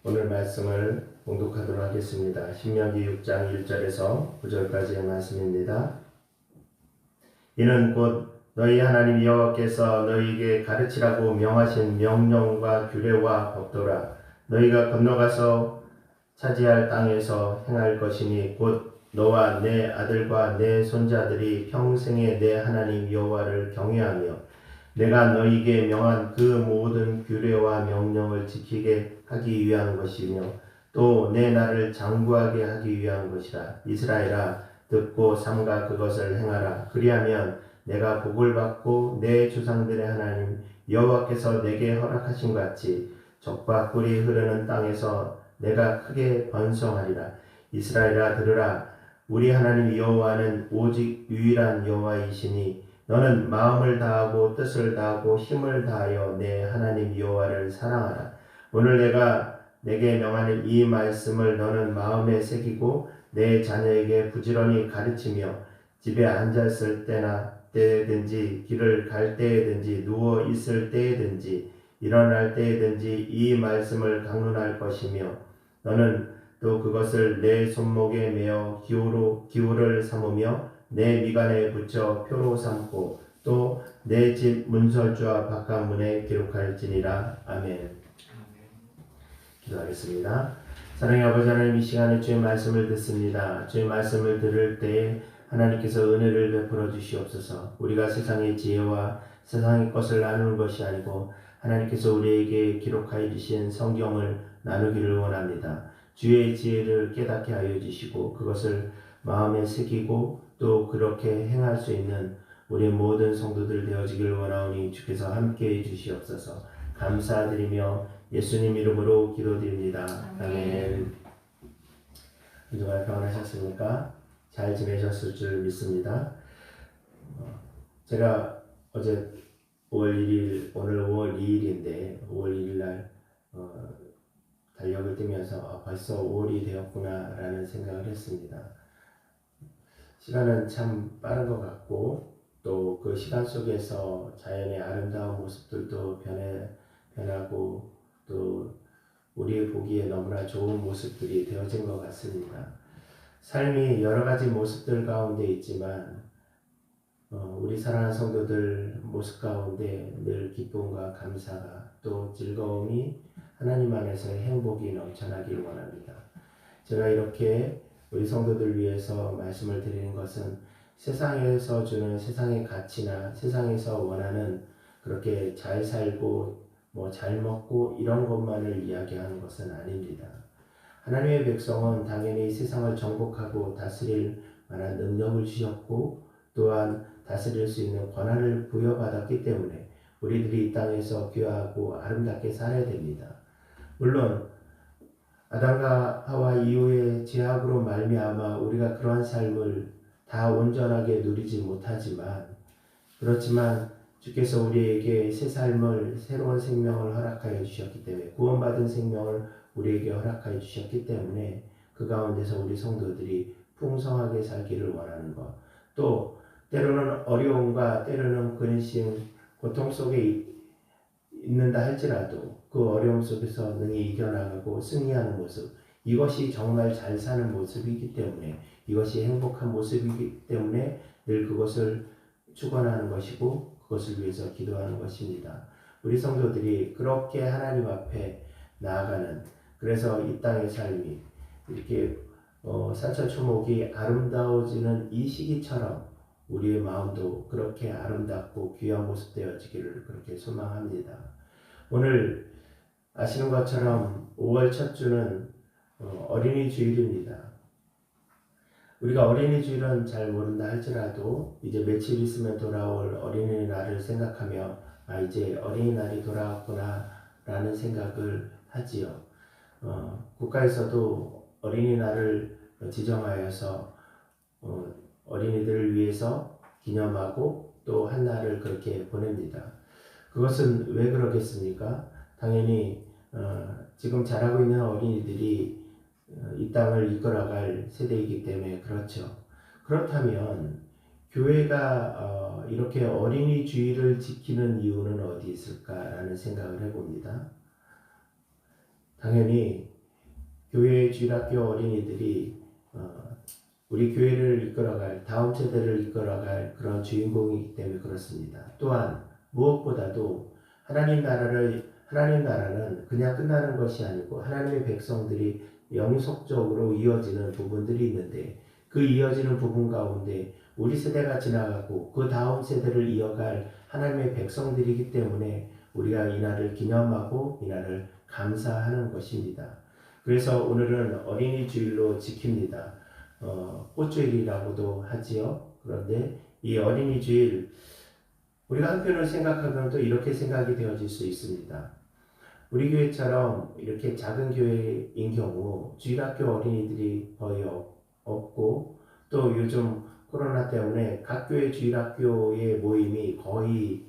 오늘 말씀을 봉독하도록 하겠습니다. 신명기 6장 1절에서 9절까지의 말씀입니다. 이는 곧 너희 하나님 여호와께서 너희에게 가르치라고 명하신 명령과 규례와 법도라. 너희가 건너가서 차지할 땅에서 행할 것이니 곧 너와 내 아들과 내 손자들이 평생에 내 하나님 여호와를 경외하며 내가 너희에게 명한 그 모든 규례와 명령을 지키게 하기 위한 것이며 또 내 나를 장구하게 하기 위한 것이라. 이스라엘아, 듣고 삼가 그것을 행하라. 그리하면 내가 복을 받고 내 조상들의 하나님 여호와께서 내게 허락하신 같이 적과 꿀이 흐르는 땅에서 내가 크게 번성하리라. 이스라엘아, 들으라. 우리 하나님 여호와는 오직 유일한 여호와이시니 너는 마음을 다하고 뜻을 다하고 힘을 다하여 내 하나님 여호와를 사랑하라. 오늘 내가 내게 명하는 이 말씀을 너는 마음에 새기고 내 자녀에게 부지런히 가르치며 집에 앉았을 때든지 길을 갈 때든지 누워 있을 때든지 일어날 때든지 이 말씀을 강론할 것이며 너는 또 그것을 내 손목에 메어 기호를 삼으며 내 미간에 붙여 표로 삼고 또 내 집 문설주와 바깥문에 기록할지니라. 아멘. 기도하겠습니다. 사랑의 아버지 하나님, 이 시간에 주의 말씀을 듣습니다. 주의 말씀을 들을 때에 하나님께서 은혜를 베풀어 주시옵소서. 우리가 세상의 지혜와 세상의 것을 나누는 것이 아니고 하나님께서 우리에게 기록하여 주신 성경을 나누기를 원합니다. 주의 지혜를 깨닫게 하여 주시고 그것을 마음에 새기고 또 그렇게 행할 수 있는 우리 모든 성도들 되어지기를 원하오니 주께서 함께해 주시옵소서. 감사드리며 예수님 이름으로 기도드립니다. 아멘. 한 주간 평안하셨습니까? 잘 지내셨을 줄 믿습니다. 제가 어제 5월 1일, 오늘 5월 2일인데 5월 2일 날 달력을 뜨면서 벌써 5월이 되었구나 라는 생각을 했습니다. 시간은 참 빠른 것 같고 또 그 시간 속에서 자연의 아름다운 모습들도 변하고 또 우리의 보기에 너무나 좋은 모습들이 되어진 것 같습니다. 삶이 여러 가지 모습들 가운데 있지만 우리 사랑하는 성도들 모습 가운데 늘 기쁨과 감사가 또 즐거움이 하나님 안에서의 행복이 넘쳐나길 원합니다. 제가 이렇게 우리 성도들 위해서 말씀을 드리는 것은 세상에서 주는 세상의 가치나 세상에서 원하는 그렇게 잘 살고 잘 먹고 이런 것만을 이야기하는 것은 아닙니다. 하나님의 백성은 당연히 세상을 정복하고 다스릴 만한 능력을 주셨고 또한 다스릴 수 있는 권한을 부여받았기 때문에 우리들이 이 땅에서 귀하고 아름답게 살아야 됩니다. 물론 아담과 하와 이후의 죄악으로 말미암아 우리가 그러한 삶을 다 온전하게 누리지 못하지만 그렇지만 주께서 우리에게 새 삶을 새로운 생명을 허락하여 주셨기 때문에 구원받은 생명을 우리에게 허락하여 주셨기 때문에 그 가운데서 우리 성도들이 풍성하게 살기를 원하는 것, 또 때로는 어려움과 때로는 근심, 고통 속에 있는다 할지라도 그 어려움 속에서 능히 이겨나가고 승리하는 모습, 이것이 정말 잘 사는 모습이기 때문에 이것이 행복한 모습이기 때문에 늘 그것을 축원하는 것이고 그것을 위해서 기도하는 것입니다. 우리 성도들이 그렇게 하나님 앞에 나아가는, 그래서 이 땅의 삶이 이렇게 산천초목이 아름다워지는 이 시기처럼 우리의 마음도 그렇게 아름답고 귀한 모습 되어지기를 그렇게 소망합니다. 오늘 아시는 것처럼 5월 첫 주는 어린이 주일입니다. 우리가 어린이 주일은 잘 모른다 할지라도 이제 며칠 있으면 돌아올 어린이날을 생각하며 이제 어린이날이 돌아왔구나 라는 생각을 하지요. 국가에서도 어린이날을 지정하여서 어린이들을 위해서 기념하고 또 한 날을 그렇게 보냅니다. 그것은 왜 그러겠습니까? 당연히 지금 자라고 있는 어린이들이 이 땅을 이끌어갈 세대이기 때문에 그렇죠. 그렇다면 교회가 이렇게 어린이 주일을 지키는 이유는 어디 있을까라는 생각을 해봅니다. 당연히 교회 주일학교 어린이들이 우리 교회를 이끌어갈, 다음 세대를 이끌어갈 그런 주인공이기 때문에 그렇습니다. 또한 무엇보다도 하나님 나라는 그냥 끝나는 것이 아니고 하나님의 백성들이 영속적으로 이어지는 부분들이 있는데, 그 이어지는 부분 가운데 우리 세대가 지나가고 그 다음 세대를 이어갈 하나님의 백성들이기 때문에 우리가 이날을 기념하고 이날을 감사하는 것입니다. 그래서 오늘은 어린이 주일로 지킵니다. 꽃주일이라고도 하지요. 그런데 이 어린이 주일, 우리가 한편으로 생각하면 또 이렇게 생각이 되어질 수 있습니다. 우리 교회처럼 이렇게 작은 교회인 경우 주일학교 어린이들이 거의 없고, 또 요즘 코로나 때문에 각 교회 주일학교의 모임이 거의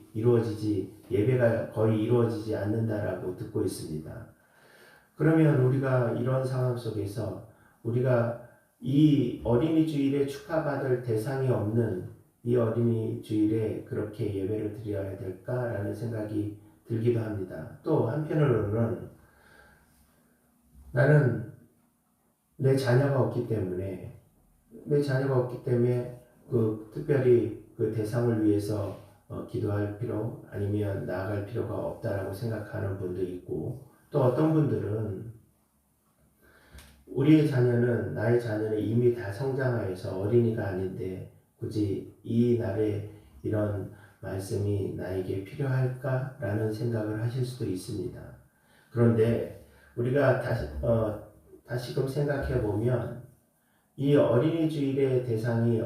예배가 거의 이루어지지 않는다라고 듣고 있습니다. 그러면 우리가 이런 상황 속에서 우리가 이 어린이 주일에 축하받을 대상이 없는 이 어린이 주일에 그렇게 예배를 드려야 될까라는 생각이 들기도 합니다. 또 한편으로는 나는 내 자녀가 없기 때문에 특별히 그 대상을 위해서 기도할 필요 아니면 나아갈 필요가 없다라고 생각하는 분도 있고, 또 어떤 분들은 나의 자녀는 이미 다 성장하여서 어린이가 아닌데 굳이 이 날에 이런 말씀이 나에게 필요할까라는 생각을 하실 수도 있습니다. 그런데 우리가 다시금 생각해 보면 이 어린이 주일의 대상이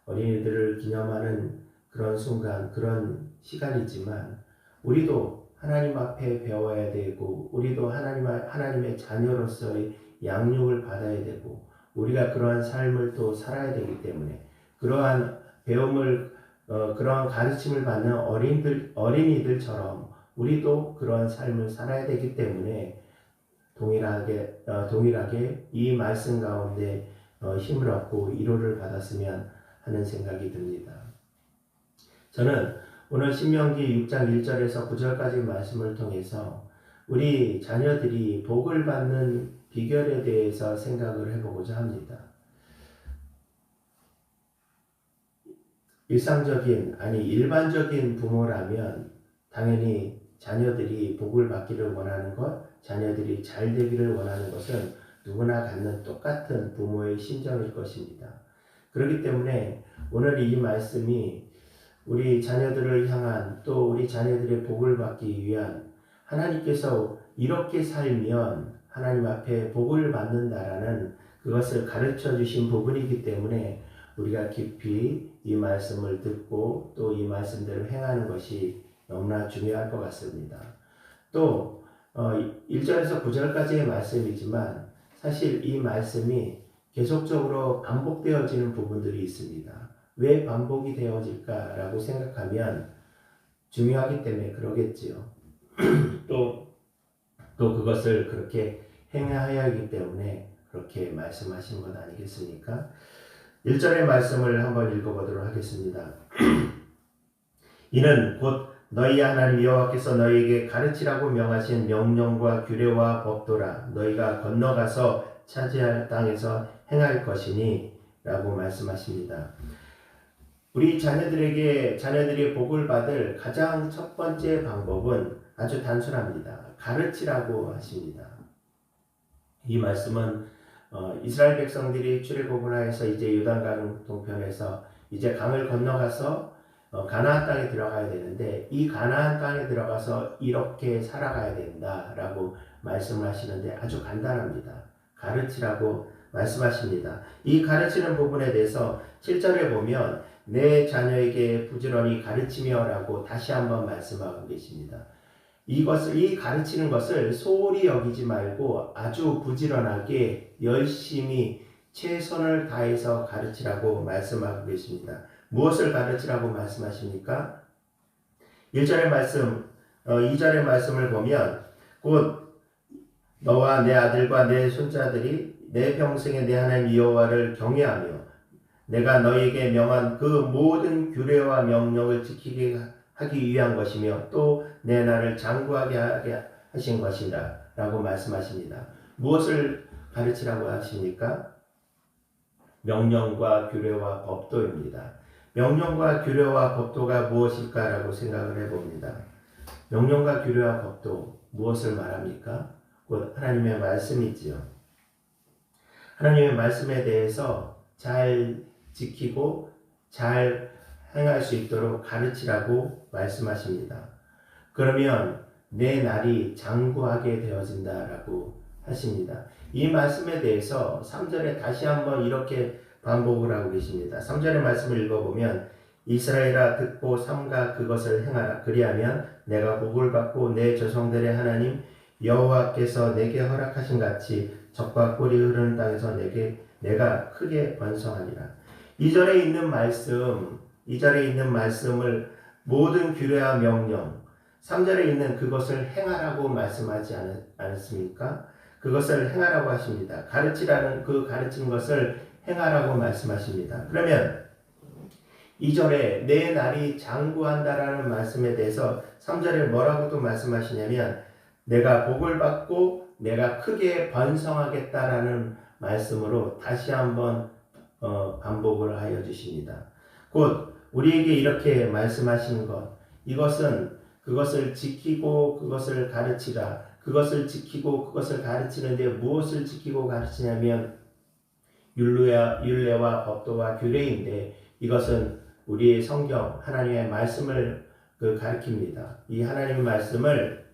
어린이들을 기념하는 그런 순간, 그런 시간이지만 우리도 하나님 앞에 배워야 되고, 우리도 하나님의 자녀로서의 양육을 받아야 되고, 우리가 그러한 삶을 또 살아야 되기 때문에 그러한 그러한 가르침을 받는 어린이들처럼 우리도 그러한 삶을 살아야 되기 때문에 동일하게 이 말씀 가운데 힘을 얻고 위로를 받았으면 하는 생각이 듭니다. 저는 오늘 신명기 6장 1절에서 9절까지 말씀을 통해서 우리 자녀들이 복을 받는 비결에 대해서 생각을 해보고자 합니다. 일반적인 부모라면 당연히 자녀들이 복을 받기를 원하는 것, 자녀들이 잘 되기를 원하는 것은 누구나 갖는 똑같은 부모의 심정일 것입니다. 그렇기 때문에 오늘 이 말씀이 우리 자녀들을 향한, 또 우리 자녀들의 복을 받기 위한, 하나님께서 이렇게 살면 하나님 앞에 복을 받는다라는 그것을 가르쳐 주신 부분이기 때문에 우리가 깊이 이 말씀을 듣고 또 이 말씀대로 행하는 것이 너무나 중요할 것 같습니다. 또 1절에서 9절까지의 말씀이지만 사실 이 말씀이 계속적으로 반복되어지는 부분들이 있습니다. 왜 반복이 되어질까라고 생각하면 중요하기 때문에 그러겠지요. 또 그것을 그렇게 행해야 하기 때문에 그렇게 말씀하신 것 아니겠습니까? 1절의 말씀을 한번 읽어보도록 하겠습니다. 이는 곧 너희 하나님 여호와께서 너희에게 가르치라고 명하신 명령과 규례와 법도라. 너희가 건너가서 차지할 땅에서 행할 것이니 라고 말씀하십니다. 우리 자녀들이 복을 받을 가장 첫 번째 방법은 아주 단순합니다. 가르치라고 하십니다. 이 말씀은 이스라엘 백성들이 출애굽을 하여서 이제 요단강 동편에서 이제 강을 건너가서 가나안 땅에 들어가야 되는데, 이 가나안 땅에 들어가서 이렇게 살아가야 된다라고 말씀을 하시는데 아주 간단합니다. 가르치라고 말씀하십니다. 이 가르치는 부분에 대해서 7절에 보면 내 자녀에게 부지런히 가르치며라고 다시 한번 말씀하고 계십니다. 이 가르치는 것을 소홀히 여기지 말고 아주 부지런하게 열심히 최선을 다해서 가르치라고 말씀하고 계십니다. 무엇을 가르치라고 말씀하십니까? 1절의 말씀, 2절의 말씀을 보면 곧 너와 내 아들과 내 손자들이 내 평생에 내 하나님 여호와를 경외하며 내가 너희에게 명한 그 모든 규례와 명령을 지키게 하기 위한 것이며 또 내 나를 장구하게 하신 것이다 라고 말씀하십니다. 무엇을 가르치라고 하십니까? 명령과 규례와 법도입니다. 명령과 규례와 법도가 무엇일까라고 생각을 해봅니다. 명령과 규례와 법도 무엇을 말합니까? 곧 하나님의 말씀이지요. 하나님의 말씀에 대해서 잘 지키고 잘 행할 수 있도록 가르치라고 말씀하십니다. 그러면 내 날이 장구하게 되어진다라고 하십니다. 이 말씀에 대해서 3절에 다시 한번 이렇게 반복을 하고 계십니다. 3절의 말씀을 읽어보면 이스라엘아 듣고 삼가 그것을 행하라. 그리하면 내가 복을 받고 내 조상들의 하나님 여호와께서 내게 허락하신 같이 적과 꿀이 흐르는 땅에서 내가 크게 번성하리라. 2절에 있는 말씀을 모든 규례와 명령 3절에 있는 그것을 행하라고 말씀하지 않았습니까? 그것을 행하라고 하십니다. 가르치라는 그 가르친 것을 행하라고 말씀하십니다. 그러면 2절에 내 날이 장구한다라는 말씀에 대해서 3절에 뭐라고 또 말씀하시냐면 내가 복을 받고 내가 크게 번성하겠다라는 말씀으로 다시 한번 반복을 하여 주십니다. 곧 우리에게 이렇게 말씀하시는 것 이것은 그것을 지키고 그것을 가르치라. 그것을 지키고 그것을 가르치는데 무엇을 지키고 가르치냐면 율례와 법도와 규례인데 이것은 우리의 성경 하나님의 말씀을 가르칩니다. 이 하나님의 말씀을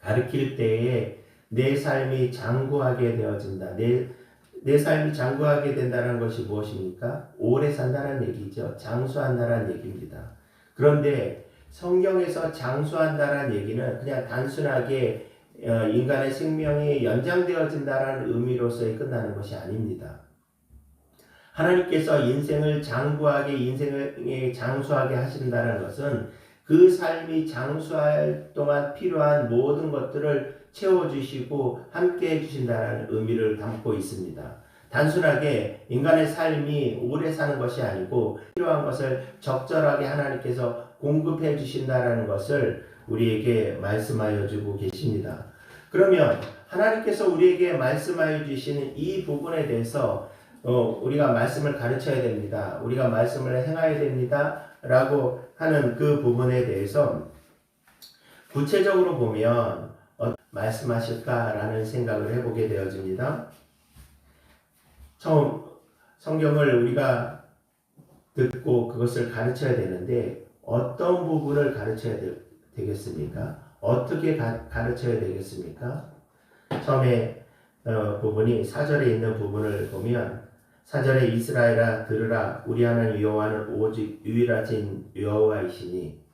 가르칠 때에 내 삶이 장구하게 되어진다. 내 삶이 장구하게 된다는 것이 무엇입니까? 오래 산다는 얘기죠. 장수한다는 얘기입니다. 그런데 성경에서 장수한다는 얘기는 그냥 단순하게 인간의 생명이 연장되어진다는 의미로서의 끝나는 것이 아닙니다. 하나님께서 인생을 장구하게 인생에 장수하게 하신다는 것은 그 삶이 장수할 동안 필요한 모든 것들을 채워주시고 함께 해주신다는 의미를 담고 있습니다. 단순하게 인간의 삶이 오래 사는 것이 아니고 필요한 것을 적절하게 하나님께서 공급해 주신다는 것을 우리에게 말씀하여 주고 계십니다. 그러면 하나님께서 우리에게 말씀하여 주시는 이 부분에 대해서 우리가 말씀을 가르쳐야 됩니다. 우리가 말씀을 행해야 됩니다. 라고 하는 그 부분에 대해서 구체적으로 보면 말씀하실까라는 생각을 해보게 되어집니다. 처음 성경을 우리가 듣고 그것을 가르쳐야 되는데 어떤 부분을 가르쳐야 되겠습니까? 어떻게 가르쳐야 되겠습니까? 처음에 부분이 4절에 있는 부분을 보면 4절에 이스라엘아 들으라 우리 하나님 여호와는 오직 유일하신 여호와이시니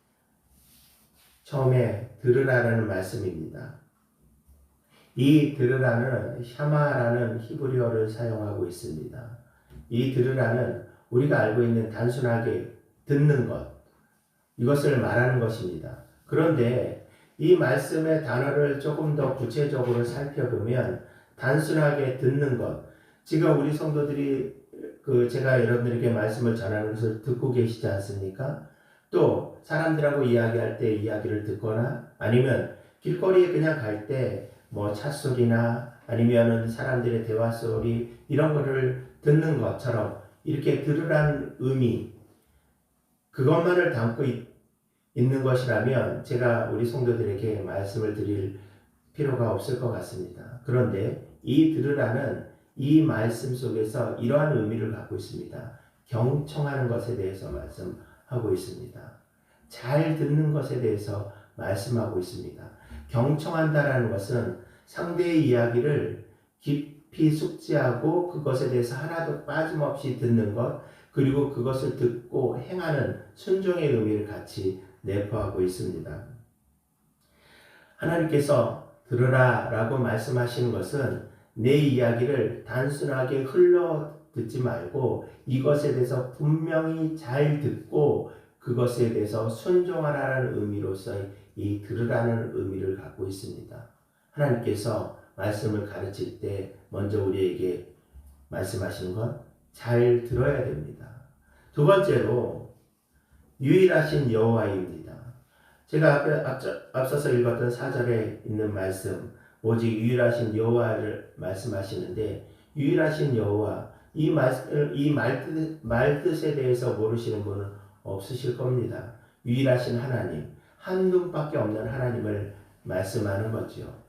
처음에 들으라라는 말씀입니다. 이 들으라는 샤마라는 히브리어를 사용하고 있습니다. 이 들으라는 우리가 알고 있는 단순하게 듣는 것 이것을 말하는 것입니다. 그런데 이 말씀의 단어를 조금 더 구체적으로 살펴보면 단순하게 듣는 것 지금 우리 성도들이 제가 여러분들에게 말씀을 전하는 것을 듣고 계시지 않습니까? 또 사람들하고 이야기할 때 이야기를 듣거나 아니면 길거리에 그냥 갈 때 뭐 찻소리나 아니면은 사람들의 대화 소리 이런 거를 듣는 것처럼 이렇게 들으라는 의미 그것만을 담고 있는 것이라면 제가 우리 성도들에게 말씀을 드릴 필요가 없을 것 같습니다. 그런데 이 들으라는 이 말씀 속에서 이러한 의미를 갖고 있습니다. 경청하는 것에 대해서 말씀하고 있습니다. 잘 듣는 것에 대해서 말씀하고 있습니다. 경청한다라는 것은 상대의 이야기를 깊이 숙지하고 그것에 대해서 하나도 빠짐없이 듣는 것 그리고 그것을 듣고 행하는 순종의 의미를 같이 내포하고 있습니다. 하나님께서 들으라 라고 말씀하시는 것은 내 이야기를 단순하게 흘러 듣지 말고 이것에 대해서 분명히 잘 듣고 그것에 대해서 순종하라는 의미로서 이 들으라는 의미를 갖고 있습니다. 하나님께서 말씀을 가르칠 때 먼저 우리에게 말씀하시는 건 잘 들어야 됩니다. 두 번째로 유일하신 여호와입니다. 제가 앞서서 읽었던 4절에 있는 말씀, 오직 유일하신 여호와를 말씀하시는데, 유일하신 여호와, 이 말뜻에 대해서 모르시는 분은 없으실 겁니다. 유일하신 하나님, 한 분밖에 없는 하나님을 말씀하는 거죠.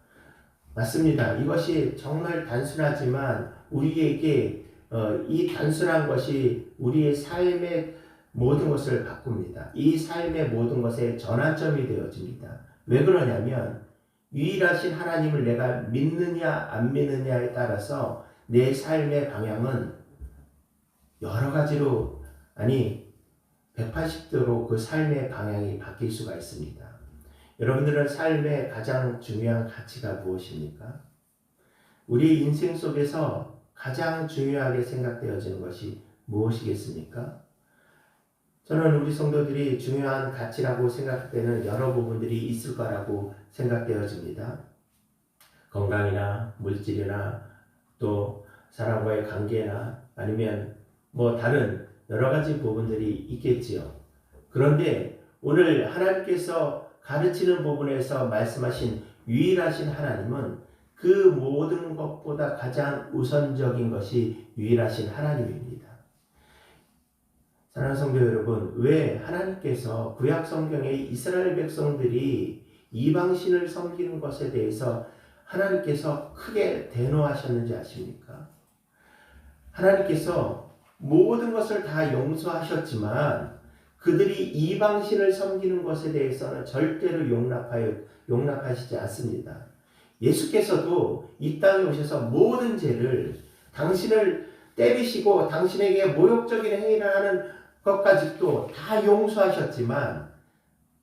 맞습니다. 이것이 정말 단순하지만 우리에게 이 단순한 것이 우리의 삶의 모든 것을 바꿉니다. 이 삶의 모든 것의 전환점이 되어집니다. 왜 그러냐면 유일하신 하나님을 내가 믿느냐 안 믿느냐에 따라서 내 삶의 방향은 여러 가지로, 아니 180도로 그 삶의 방향이 바뀔 수가 있습니다. 여러분들은 삶의 가장 중요한 가치가 무엇입니까? 우리 인생 속에서 가장 중요하게 생각되어지는 것이 무엇이겠습니까? 저는 우리 성도들이 중요한 가치라고 생각되는 여러 부분들이 있을 거라고 생각되어집니다. 건강이나 물질이나 또 사람과의 관계나 아니면 다른 여러 가지 부분들이 있겠지요. 그런데 오늘 하나님께서 가르치는 부분에서 말씀하신 유일하신 하나님은 그 모든 것보다 가장 우선적인 것이 유일하신 하나님입니다. 사랑하는 성도 여러분, 왜 하나님께서 구약 성경의 이스라엘 백성들이 이방신을 섬기는 것에 대해서 하나님께서 크게 대노하셨는지 아십니까? 하나님께서 모든 것을 다 용서하셨지만 그들이 이방신을 섬기는 것에 대해서는 절대로 용납하시지 않습니다. 예수께서도 이 땅에 오셔서 모든 죄를 당신을 때리시고 당신에게 모욕적인 행위를 하는 것까지도 다 용서하셨지만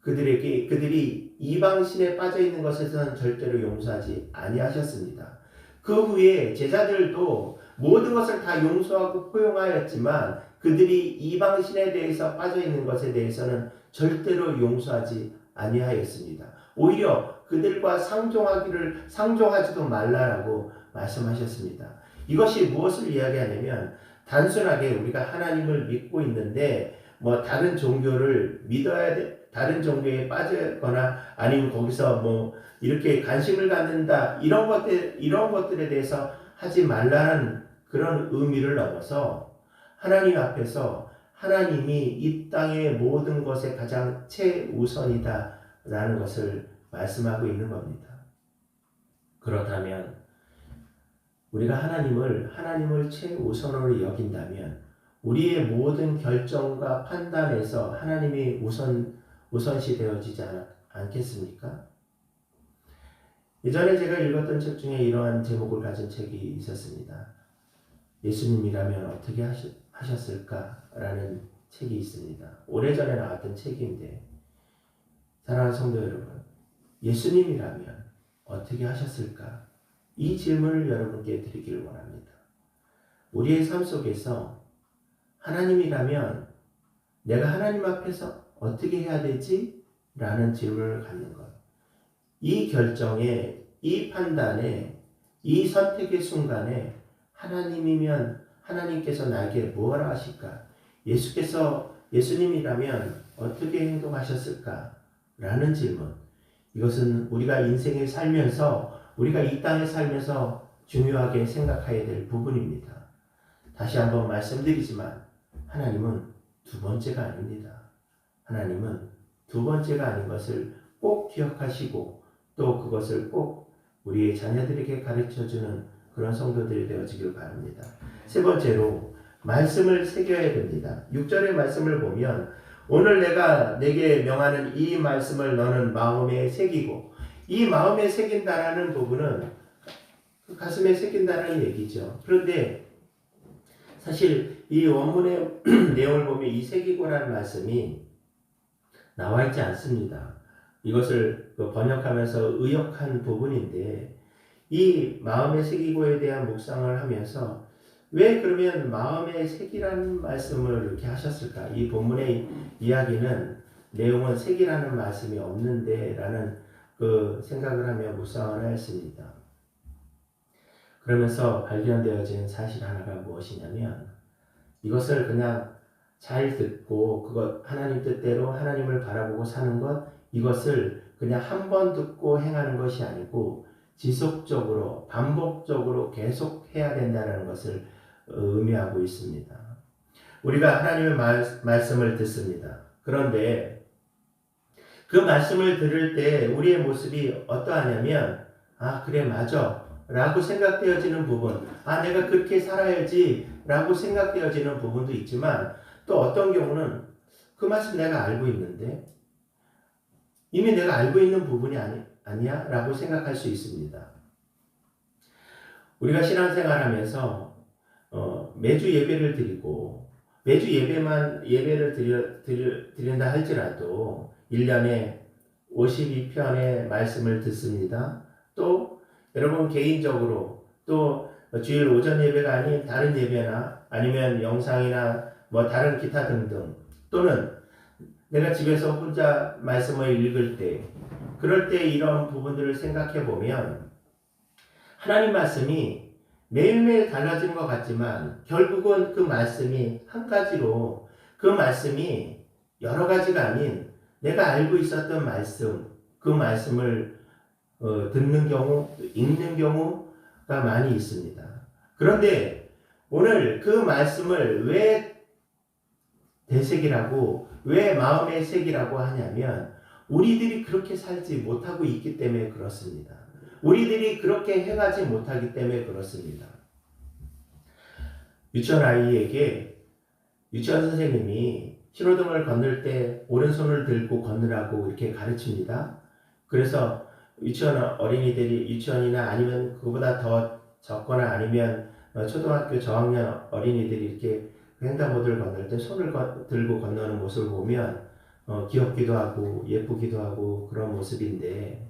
그들이 이방신에 빠져 있는 것에서는 절대로 용서하지 아니하셨습니다. 그 후에 제자들도 모든 것을 다 용서하고 포용하였지만 그들이 이방신에 대해서 빠져 있는 것에 대해서는 절대로 용서하지 아니하였습니다. 오히려 그들과 상종하지도 말라라고 말씀하셨습니다. 이것이 무엇을 이야기하냐면 단순하게 우리가 하나님을 믿고 있는데 다른 종교를 믿어야 돼, 다른 종교에 빠지거나 아니면 거기서 이렇게 관심을 갖는다 이런 것들에 대해서 하지 말라는 그런 의미를 넘어서 하나님 앞에서 하나님이 이 땅의 모든 것에 가장 최우선이다라는 것을 말씀하고 있는 겁니다. 그렇다면 우리가 하나님을 최우선으로 여긴다면 우리의 모든 결정과 판단에서 하나님이 우선시 되어지지 않겠습니까? 예전에 제가 읽었던 책 중에 이러한 제목을 가진 책이 있었습니다. 예수님이라면 어떻게 하셨을까라는 책이 있습니다. 오래전에 나왔던 책인데 사랑하는 성도 여러분, 예수님이라면 어떻게 하셨을까? 이 질문을 여러분께 드리기를 원합니다. 우리의 삶 속에서 하나님이라면 내가 하나님 앞에서 어떻게 해야 되지? 라는 질문을 갖는 것. 이 결정에, 이 판단에, 이 선택의 순간에 하나님이면 하나님께서 나에게 무엇을 하실까? 예수님이라면 어떻게 행동하셨을까? 라는 질문. 이것은 우리가 인생에 살면서, 우리가 이 땅에 살면서 중요하게 생각해야 될 부분입니다. 다시 한번 말씀드리지만 하나님은 두 번째가 아닙니다. 하나님은 두 번째가 아닌 것을 꼭 기억하시고 또 그것을 꼭 우리의 자녀들에게 가르쳐주는 그런 성도들이 되어지길 바랍니다. 세 번째로 말씀을 새겨야 됩니다. 6절의 말씀을 보면 오늘 내가 내게 명하는 이 말씀을 너는 마음에 새기고, 이 마음에 새긴다라는 부분은 가슴에 새긴다는 얘기죠. 그런데 사실 이 원문의 내용을 보면 이 새기고라는 말씀이 나와 있지 않습니다. 이것을 번역하면서 의역한 부분인데 이 마음에 새기고에 대한 묵상을 하면서 왜 그러면 마음에 새기라는 말씀을 이렇게 하셨을까? 이 본문의 이야기는 내용은 새기라는 말씀이 없는데 라는 그 생각을 하며 묵상을 하였습니다. 그러면서 발견되어지는 사실 하나가 무엇이냐면 이것을 그냥 잘 듣고 그것 하나님 뜻대로 하나님을 바라보고 사는 것, 이것을 그냥 한 번 듣고 행하는 것이 아니고 지속적으로 반복적으로 계속 해야 된다는 것을 의미하고 있습니다. 우리가 하나님의 말씀을 듣습니다. 그런데 그 말씀을 들을 때 우리의 모습이 어떠하냐면 아 그래 맞아 라고 생각되어지는 부분, 아 내가 그렇게 살아야지 라고 생각되어지는 부분도 있지만 또 어떤 경우는 그 말씀 내가 알고 있는데 이미 내가 알고 있는 부분이 아니야 라고 생각할 수 있습니다. 우리가 신앙생활하면서 매주 예배를 드리고 매주 예배를 드린다 할지라도 1년에 52편의 말씀을 듣습니다. 또 여러분 개인적으로 또 주일 오전 예배가 아닌 다른 예배나 아니면 영상이나 뭐 다른 기타 등등 또는 내가 집에서 혼자 말씀을 읽을 때 그럴 때 이런 부분들을 생각해 보면 하나님 말씀이 매일매일 달라지는 것 같지만 결국은 그 말씀이 한 가지로 그 말씀이 여러 가지가 아닌 내가 알고 있었던 말씀 그 말씀을 듣는 경우 읽는 경우가 많이 있습니다. 그런데 오늘 그 말씀을 왜 대색이라고 왜 마음의 색이라고 하냐면 우리들이 그렇게 살지 못하고 있기 때문에 그렇습니다. 우리들이 그렇게 해가지 못하기 때문에 그렇습니다. 유치원 아이에게 유치원 선생님이 신호등을 건널 때 오른손을 들고 건너라고 이렇게 가르칩니다. 그래서 유치원이나 아니면 그보다 더 적거나 아니면 초등학교 저학년 어린이들이 이렇게 횡단보도를 건널 때 손을 들고 건너는 모습을 보면 귀엽기도 하고 예쁘기도 하고 그런 모습인데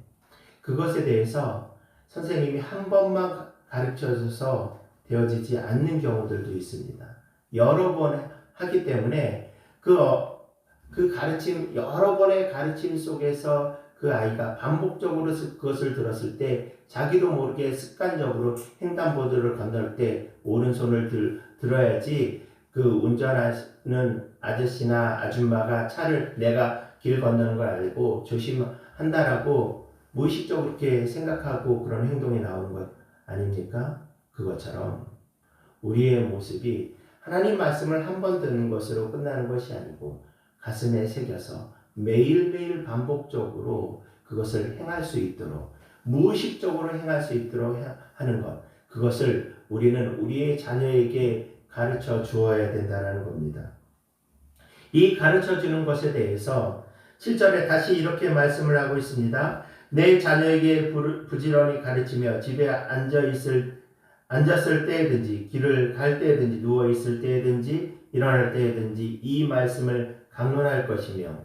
그것에 대해서 선생님이 한 번만 가르쳐줘서 되어지지 않는 경우들도 있습니다. 여러 번 하기 때문에 그 가르침 여러 번의 가르침 속에서 그 아이가 반복적으로 그것을 들었을 때 자기도 모르게 습관적으로 횡단보도를 건널 때 오른손을 들어야지 그 운전하는 아저씨나 아줌마가 차를 내가 길 건너는 걸 알고 조심한다라고 무의식적으로 그렇게 생각하고 그런 행동이 나오는 것 아닙니까? 그것처럼 우리의 모습이 하나님 말씀을 한 번 듣는 것으로 끝나는 것이 아니고 가슴에 새겨서 매일매일 반복적으로 그것을 행할 수 있도록 무의식적으로 행할 수 있도록 하는 것 그것을 우리는 우리의 자녀에게 가르쳐 주어야 된다는 겁니다. 이 가르쳐 주는 것에 대해서 7절에 다시 이렇게 말씀을 하고 있습니다. 내 자녀에게 부지런히 가르치며 집에 앉았을 때든지 길을 갈 때든지 누워 있을 때든지 일어날 때든지 이 말씀을 강론할 것이며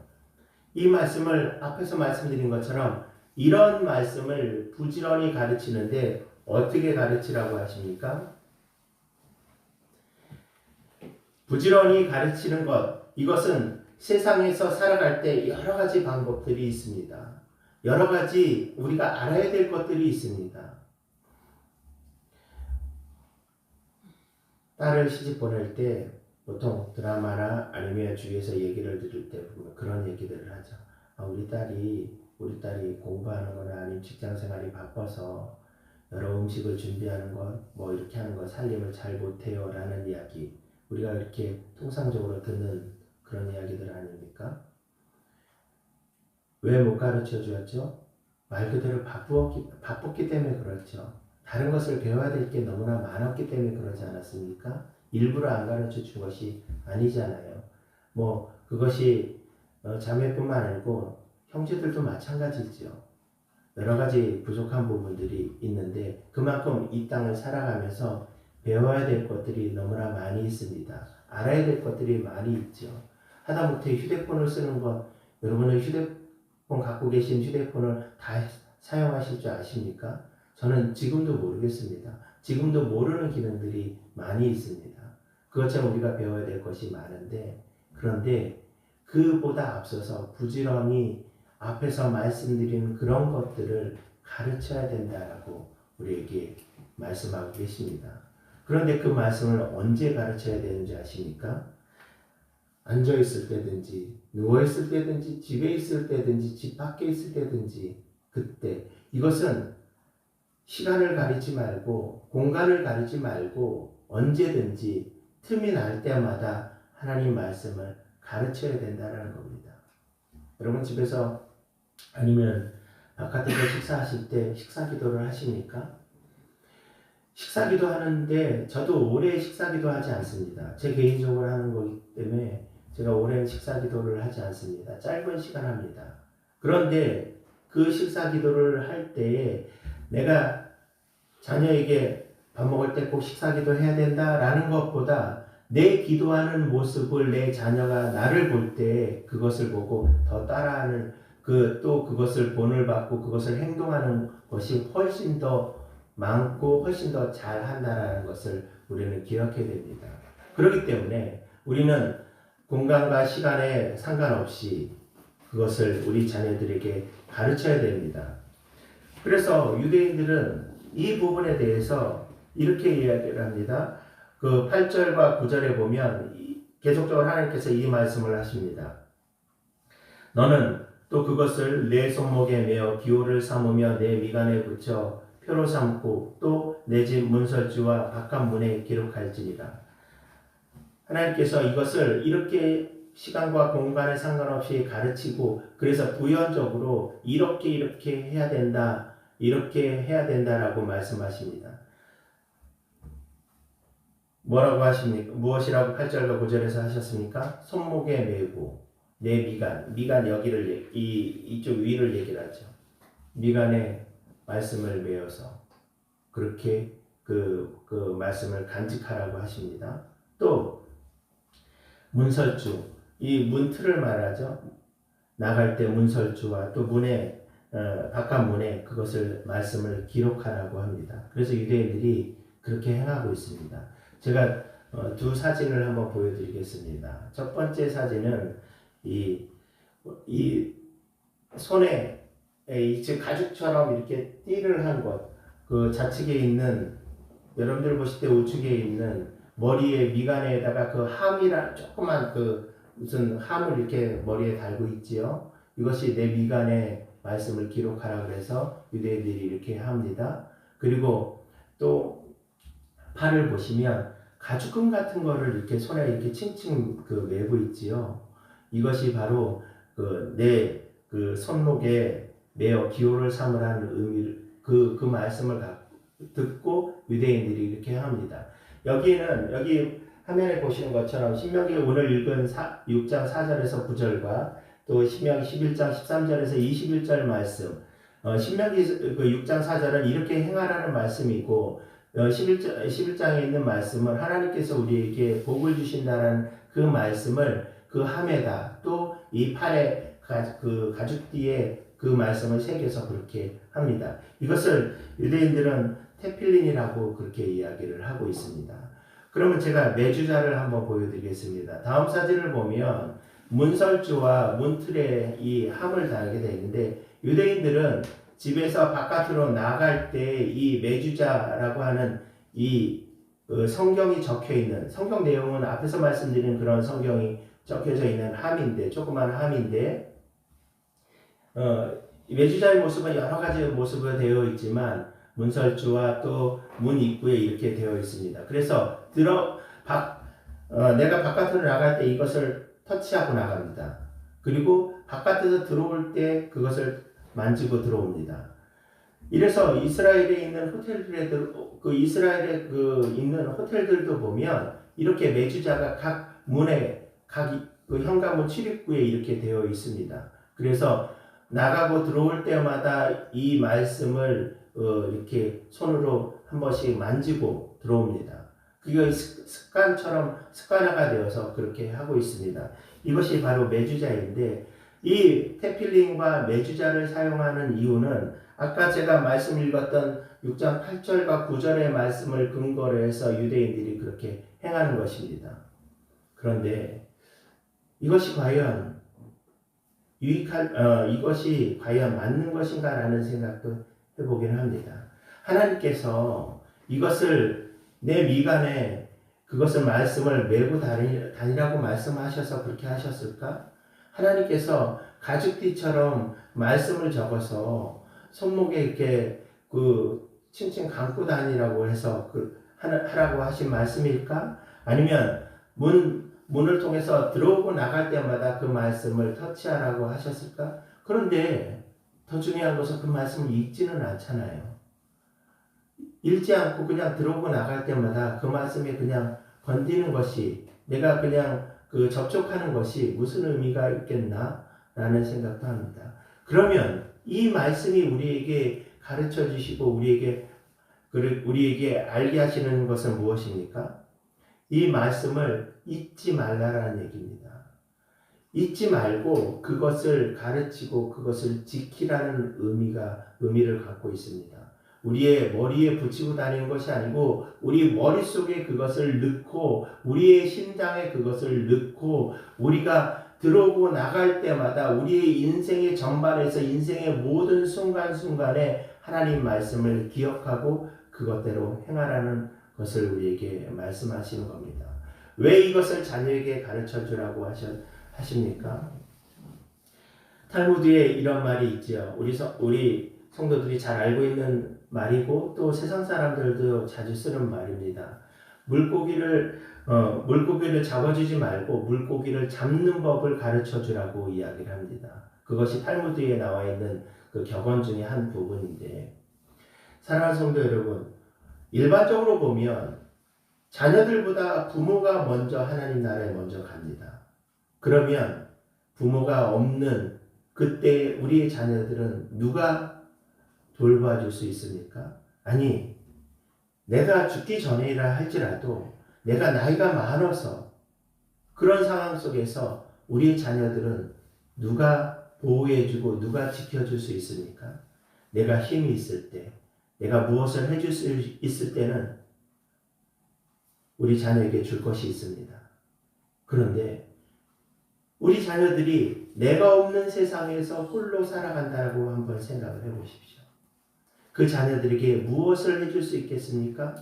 이 말씀을 앞에서 말씀드린 것처럼 이런 말씀을 부지런히 가르치는데 어떻게 가르치라고 하십니까? 부지런히 가르치는 것 이것은 세상에서 살아갈 때 여러 가지 방법들이 있습니다. 여러 가지 우리가 알아야 될 것들이 있습니다. 딸을 시집 보낼 때 보통 드라마나 아니면 주위에서 얘기를 들을 때 보면 그런 얘기들을 하죠. 우리 딸이 공부하는 거나 아니면 직장 생활이 바빠서 여러 음식을 준비하는 것, 뭐 이렇게 하는 것 살림을 잘 못해요 라는 이야기 우리가 이렇게 통상적으로 듣는 그런 이야기들 아닙니까? 왜 못 가르쳐 주었죠? 말 그대로 바빴기 때문에 그렇죠. 다른 것을 배워야 될 게 너무나 많았기 때문에 그러지 않았습니까? 일부러 안 가르쳐 준 것이 아니잖아요. 뭐 그것이 자매뿐만 아니고 형제들도 마찬가지죠. 여러 가지 부족한 부분들이 있는데 그만큼 이 땅을 살아가면서 배워야 될 것들이 너무나 많이 있습니다. 알아야 될 것들이 많이 있죠. 하다못해 휴대폰을 쓰는 것 여러분은 휴대폰 갖고 계신 휴대폰을 다 사용하실 줄 아십니까? 저는 지금도 모르겠습니다. 지금도 모르는 기능들이 많이 있습니다. 그것처럼 우리가 배워야 될 것이 많은데 그런데 그보다 앞서서 부지런히 앞에서 말씀드리는 그런 것들을 가르쳐야 된다라고 우리에게 말씀하고 계십니다. 그런데 그 말씀을 언제 가르쳐야 되는지 아십니까? 앉아 있을 때든지 누워 있을 때든지 집에 있을 때든지 집 밖에 있을 때든지 그때 이것은 시간을 가리지 말고 공간을 가리지 말고 언제든지 틈이 날 때마다 하나님 말씀을 가르쳐야 된다는 겁니다. 여러분 집에서 아니면 바깥에서 식사하실 때 식사 기도를 하십니까? 식사 기도 하는데 저도 오래 식사 기도 하지 않습니다. 제 개인적으로 하는 거기 때문에 제가 오랜 식사 기도를 하지 않습니다. 짧은 시간 합니다. 그런데 그 식사 기도를 할 때에 내가 자녀에게 밥 먹을 때 꼭 식사 기도 해야 된다라는 것보다 내 기도하는 모습을 내 자녀가 나를 볼 때 그것을 보고 더 따라하는 또 그것을 본을 받고 그것을 행동하는 것이 훨씬 더 많고 훨씬 더 잘한다라는 것을 우리는 기억해야 됩니다. 그렇기 때문에 우리는 공간과 시간에 상관없이 그것을 우리 자녀들에게 가르쳐야 됩니다. 그래서 유대인들은 이 부분에 대해서 이렇게 이야기를 합니다. 그 8절과 9절에 보면 계속적으로 하나님께서 이 말씀을 하십니다. 너는 또 그것을 내 손목에 메어 기호를 삼으며 내 미간에 붙여 표로 삼고 또 내 집 문설주와 바깥문에 기록할지니라. 하나님께서 이것을 이렇게 시간과 공간에 상관없이 가르치고 그래서 부연적으로 이렇게 해야 된다. 이렇게 해야 된다라고 말씀하십니다. 뭐라고 하십니까? 무엇이라고 8절과 9절에서 하셨습니까? 손목에 메고 내 미간 여기를 이쪽 위를 얘기를 하죠. 미간에 말씀을 메어서 그렇게 그 말씀을 간직하라고 하십니다. 또 문설주, 이 문틀을 말하죠. 나갈 때 문설주와 또 문에 바깥문에 그것을 말씀을 기록하라고 합니다. 그래서 유대인들이 그렇게 행하고 있습니다. 제가 두 사진을 한번 보여드리겠습니다. 첫 번째 사진은 이 손에 즉 가죽처럼 이렇게 띠를 한 것, 그 좌측에 있는 여러분들 보실 때 우측에 있는 머리에 미간에다가 그 함이라 조그만 그 무슨 함을 이렇게 머리에 달고 있지요. 이것이 내 미간에 말씀을 기록하라 그래서 유대인들이 이렇게 합니다. 그리고 또 팔을 보시면 가죽금 같은 거를 이렇게 손에 이렇게 칭칭 메고 있지요. 이것이 바로 내 손목에 메어 기호를 삼으라는 의미를 그 말씀을 듣고 유대인들이 이렇게 합니다. 여기 화면에 보시는 것처럼 신명기 오늘 읽은 6장 4절에서 9절과 또 신명기 11장 13절에서 21절 말씀, 신명기 6장 4절은 이렇게 행하라는 말씀이고 11장에 있는 말씀은 하나님께서 우리에게 복을 주신다는 그 말씀을 그 함에다 또 이 팔에 그 가죽띠에 그 말씀을 새겨서 그렇게 합니다. 이것을 유대인들은 테필린이라고 그렇게 이야기를 하고 있습니다. 그러면 제가 내주자를 한번 보여드리겠습니다. 다음 사진을 보면 문설주와 문틀에 이 함을 달게 되어 있는데 유대인들은 집에서 바깥으로 나갈 때 이 매주자라고 하는 이 성경이 적혀 있는 성경 내용은 앞에서 말씀드린 그런 성경이 적혀져 있는 함인데 조그만 함인데 매주자의 모습은 여러 가지 모습으로 되어 있지만 문설주와 또 문 입구에 이렇게 되어 있습니다. 그래서 내가 바깥으로 나갈 때 이것을 터치하고 나갑니다. 그리고 바깥에서 들어올 때 그것을 만지고 들어옵니다. 이래서 이스라엘에 있는 있는 호텔들도 보면 이렇게 매주자가 각 문에 각 현관문 출입구에 이렇게 되어 있습니다. 그래서 나가고 들어올 때마다 이 말씀을 이렇게 손으로 한 번씩 만지고 들어옵니다. 그게 습관화가 되어서 그렇게 하고 있습니다. 이것이 바로 매주자인데 이 테필린과 매주자를 사용하는 이유는 아까 제가 말씀 읽었던 6장 8절과 9절의 말씀을 근거로 해서 유대인들이 그렇게 행하는 것입니다. 그런데 이것이 과연 이것이 과연 맞는 것인가라는 생각도 해보긴 합니다. 하나님께서 이것을 내 미간에 그것을 말씀을 메고 다니라고 말씀하셔서 그렇게 하셨을까? 하나님께서 가죽띠처럼 말씀을 적어서 손목에 이렇게 칭칭 감고 다니라고 해서 하라고 하신 말씀일까? 아니면 문을 통해서 들어오고 나갈 때마다 그 말씀을 터치하라고 하셨을까? 그런데 더 중요한 것은 그 말씀을 읽지는 않잖아요. 읽지 않고 그냥 들어오고 나갈 때마다 그 말씀에 그냥 건드리는 것이, 내가 그냥 접촉하는 것이 무슨 의미가 있겠나? 라는 생각도 합니다. 그러면 이 말씀이 우리에게 가르쳐 주시고 우리에게 알게 하시는 것은 무엇입니까? 이 말씀을 잊지 말라라는 얘기입니다. 잊지 말고 그것을 가르치고 그것을 지키라는 의미를 갖고 있습니다. 우리의 머리에 붙이고 다니는 것이 아니고 우리 머릿속에 그것을 넣고 우리의 심장에 그것을 넣고 우리가 들어오고 나갈 때마다 우리의 인생의 전반에서 인생의 모든 순간순간에 하나님 말씀을 기억하고 그것대로 행하라는 것을 우리에게 말씀하시는 겁니다. 왜 이것을 자녀에게 가르쳐 주라고 하십니까? 탈무드에 이런 말이 있지요. 우리 성도들이 잘 알고 있는 말이고 또 세상 사람들도 자주 쓰는 말입니다. 물고기를 잡아주지 말고 물고기를 잡는 법을 가르쳐 주라고 이야기를 합니다. 그것이 탈무드에 나와 있는 그 격언 중에 한 부분인데, 사랑하는 성도 여러분, 일반적으로 보면 자녀들보다 부모가 먼저 하나님 나라에 먼저 갑니다. 그러면 부모가 없는 그때 우리의 자녀들은 누가 돌봐줄 수 있습니까? 아니, 내가 죽기 전이라 할지라도 내가 나이가 많아서 그런 상황 속에서 우리의 자녀들은 누가 보호해주고 누가 지켜줄 수 있습니까? 내가 힘이 있을 때, 내가 무엇을 해줄 수 있을 때는 우리 자녀에게 줄 것이 있습니다. 그런데 우리 자녀들이 내가 없는 세상에서 홀로 살아간다고 한번 생각을 해보십시오. 그 자녀들에게 무엇을 해줄 수 있겠습니까?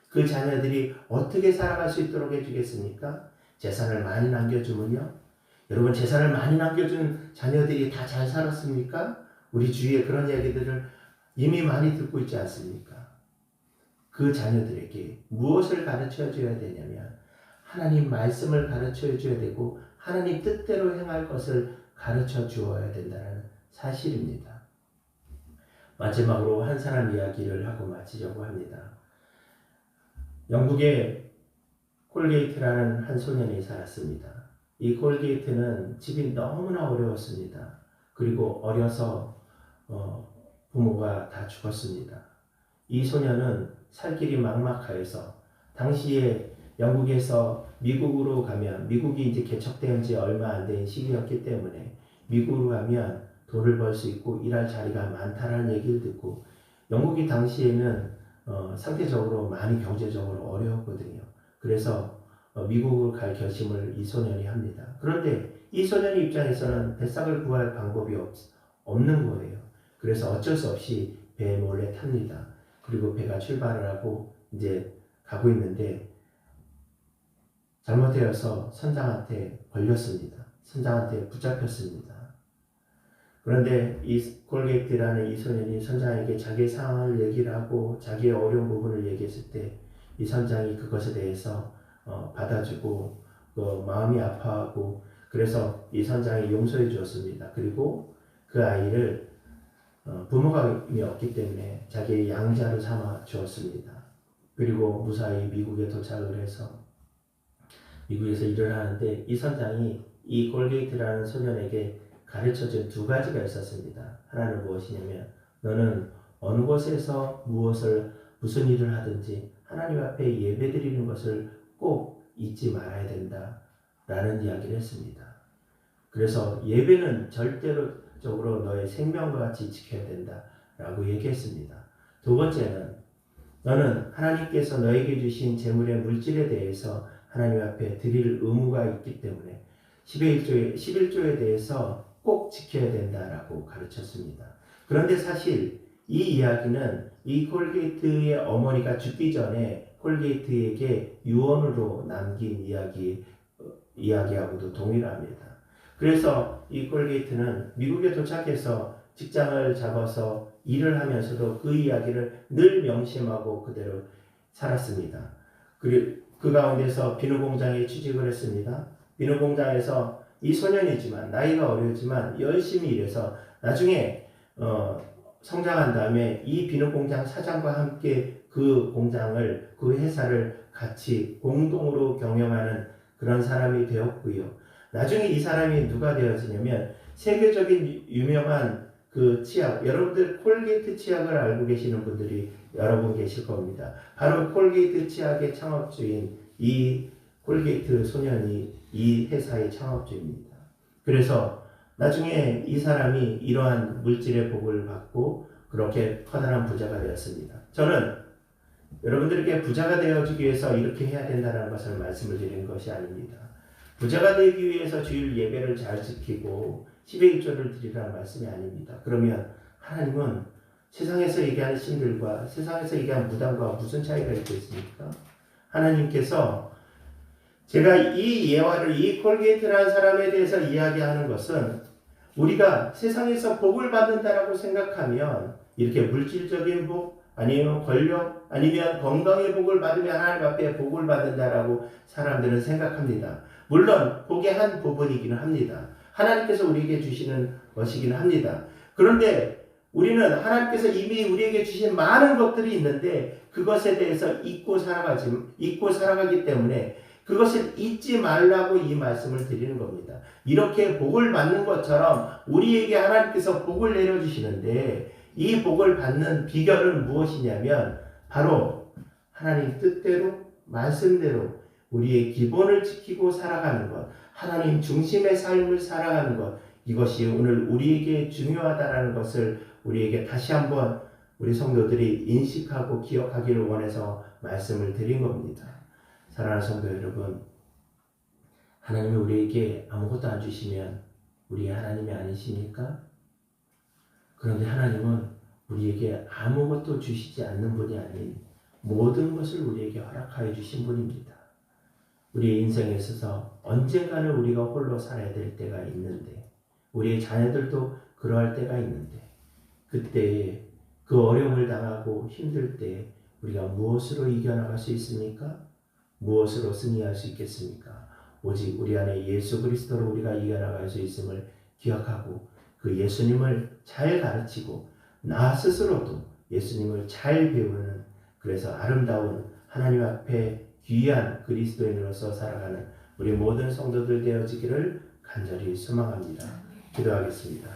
그 자녀들이 어떻게 살아갈 수 있도록 해주겠습니까? 재산을 많이 남겨주면요? 여러분, 재산을 많이 남겨준 자녀들이 다 잘 살았습니까? 우리 주위에 그런 이야기들을 이미 많이 듣고 있지 않습니까? 그 자녀들에게 무엇을 가르쳐 줘야 되냐면 하나님 말씀을 가르쳐 줘야 되고 하나님 뜻대로 행할 것을 가르쳐 주어야 된다는 사실입니다. 마지막으로 한 사람 이야기를 하고 마치려고 합니다. 영국에 콜게이트라는 한 소년이 살았습니다. 이 콜게이트는 집이 너무나 어려웠습니다. 그리고 어려서 부모가 다 죽었습니다. 이 소년은 살 길이 막막하여서 당시에 영국에서 미국으로 가면, 미국이 이제 개척된 지 얼마 안 된 시기였기 때문에 미국으로 가면 돈을 벌 수 있고 일할 자리가 많다라는 얘기를 듣고, 영국이 당시에는 상대적으로 많이 경제적으로 어려웠거든요. 그래서 미국으로 갈 결심을 이 소년이 합니다. 그런데 이 소년의 입장에서는 배삭을 구할 방법이 없는 거예요. 그래서 어쩔 수 없이 배에 몰래 탑니다. 그리고 배가 출발을 하고 이제 가고 있는데 잘못되어서 선장한테 걸렸습니다. 선장한테 붙잡혔습니다. 그런데 이 콜게이트라는 이 소년이 선장에게 자기의 상황을 얘기를 하고 자기의 어려운 부분을 얘기했을 때 이 선장이 그것에 대해서 받아주고 마음이 아파하고, 그래서 이 선장이 용서해 주었습니다. 그리고 그 아이를 부모가 이미 없기 때문에 자기의 양자로 삼아 주었습니다. 그리고 무사히 미국에 도착을 해서 미국에서 일을 하는데 이 선장이 이 콜게이트라는 소년에게 가르쳐준 두 가지가 있었습니다. 하나는 무엇이냐면 너는 어느 곳에서 무슨 일을 하든지 하나님 앞에 예배드리는 것을 꼭 잊지 말아야 된다 라는 이야기를 했습니다. 그래서 예배는 절대적으로 너의 생명과 같이 지켜야 된다 라고 얘기했습니다. 두 번째는 너는 하나님께서 너에게 주신 재물의 물질에 대해서 하나님 앞에 드릴 의무가 있기 때문에 11조에 대해서 꼭 지켜야 된다라고 가르쳤습니다. 그런데 사실 이 이야기는 이 콜게이트의 어머니가 죽기 전에 콜게이트에게 유언으로 남긴 이야기하고도 동일합니다. 그래서 이 콜게이트는 미국에 도착해서 직장을 잡아서 일을 하면서도 그 이야기를 늘 명심하고 그대로 살았습니다. 그리고 그 가운데서 비누 공장에 취직을 했습니다. 비누 공장에서 이 소년이지만 나이가 어리지만 열심히 일해서 나중에 성장한 다음에 이 비누 공장 사장과 함께 그 공장을 그 회사를 같이 공동으로 경영하는 그런 사람이 되었고요. 나중에 이 사람이 누가 되어지냐면 세계적인 유명한 그 치약, 여러분들 콜게이트 치약을 알고 계시는 분들이 여러 분 계실 겁니다. 바로 콜게이트 치약의 창업주인 이 콜게이트 소년이 이 회사의 창업주입니다. 그래서 나중에 이 사람이 이러한 물질의 복을 받고 그렇게 커다란 부자가 되었습니다. 저는 여러분들에게 부자가 되어주기 위해서 이렇게 해야 된다는 것을 말씀을 드리는 것이 아닙니다. 부자가 되기 위해서 주일 예배를 잘 지키고 10의 1조를 드리라는 말씀이 아닙니다. 그러면 하나님은 세상에서 얘기하는 신들과 세상에서 얘기하는 무당과 무슨 차이가 있겠습니까? 하나님께서 제가 이 예화를 이 콜게이트라는 사람에 대해서 이야기하는 것은 우리가 세상에서 복을 받는다라고 생각하면 이렇게 물질적인 복 아니면 권력 아니면 건강의 복을 받으면 하나님 앞에 복을 받는다라고 사람들은 생각합니다. 물론 복의 한 부분이기는 합니다. 하나님께서 우리에게 주시는 것이긴 합니다. 그런데 우리는 하나님께서 이미 우리에게 주신 많은 것들이 있는데 그것에 대해서 잊고 살아가기 때문에 그것을 잊지 말라고 이 말씀을 드리는 겁니다. 이렇게 복을 받는 것처럼 우리에게 하나님께서 복을 내려주시는데 이 복을 받는 비결은 무엇이냐면 바로 하나님 뜻대로 말씀대로 우리의 기본을 지키고 살아가는 것, 하나님 중심의 삶을 살아가는 것, 이것이 오늘 우리에게 중요하다라는 것을 우리에게 다시 한번 우리 성도들이 인식하고 기억하기를 원해서 말씀을 드린 겁니다. 사랑하는 성도 여러분, 하나님이 우리에게 아무것도 안 주시면 우리 하나님이 아니십니까? 그런데 하나님은 우리에게 아무것도 주시지 않는 분이 아닌 모든 것을 우리에게 허락하여 주신 분입니다. 우리의 인생에 있어서 언젠가는 우리가 홀로 살아야 될 때가 있는데 우리의 자녀들도 그러할 때가 있는데 그때 그 어려움을 당하고 힘들 때 우리가 무엇으로 이겨나갈 수 있습니까? 무엇으로 승리할 수 있겠습니까? 오직 우리 안에 예수 그리스도로 우리가 이겨나갈 수 있음을 기억하고 그 예수님을 잘 가르치고 나 스스로도 예수님을 잘 배우는 그래서 아름다운 하나님 앞에 귀한 그리스도인으로서 살아가는 우리 모든 성도들 되어지기를 간절히 소망합니다. 기도하겠습니다.